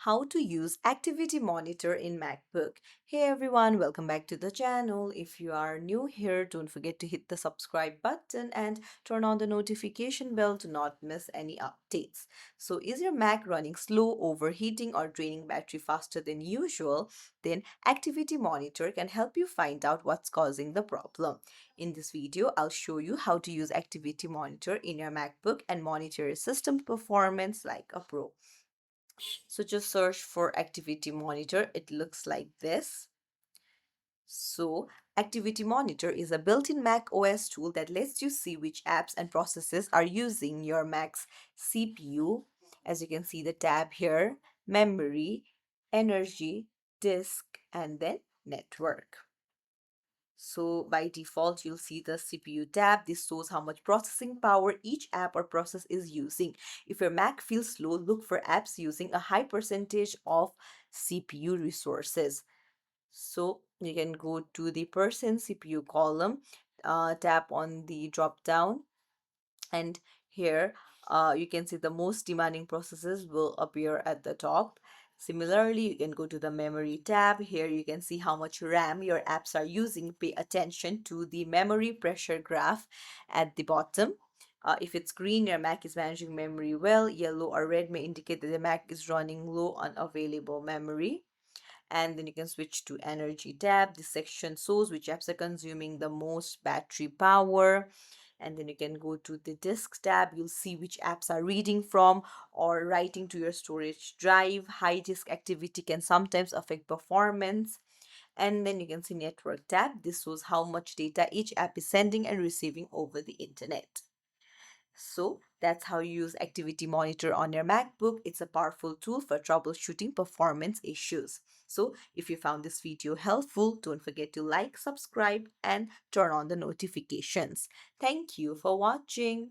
how to use activity monitor in MacBook. Hey everyone, welcome back to the channel. If you are new here, don't forget to hit the subscribe button and turn on the notification bell to not miss any updates. So is your Mac running slow, overheating or draining battery faster than usual? Then activity monitor can help you find out what's causing the problem. In this video, I'll show you how to use activity monitor in your MacBook and monitor your system performance like a pro. So just search for activity monitor. It looks like this. So activity monitor is a built-in Mac OS tool that lets you see which apps and processes are using your Mac's CPU. As you can see the tab here, memory, energy, disk, and then network. So by default, you'll see the CPU tab. This shows how much processing power each app or process is using. If your Mac feels slow, look for apps using a high percentage of CPU resources. So you can go to the percent CPU column, tap on the drop down, and here you can see the most demanding processes will appear at the top. Similarly, you can go to the memory tab. Here you can see how much RAM your apps are using. Pay attention to the memory pressure graph at the bottom. If it's green, your Mac is managing memory well. Yellow or red may indicate that the Mac is running low on available memory. And then you can switch to energy tab. This section shows which apps are consuming the most battery power. And then you can go to the disk tab. You'll see which apps are reading from or writing to your storage drive. High disk activity can sometimes affect performance. And then you can see network tab. This shows how much data each app is sending and receiving over the internet. So that's how you use Activity Monitor on your MacBook. It's a powerful tool for troubleshooting performance issues. So if you found this video helpful, don't forget to like, subscribe, and turn on the notifications. Thank you for watching.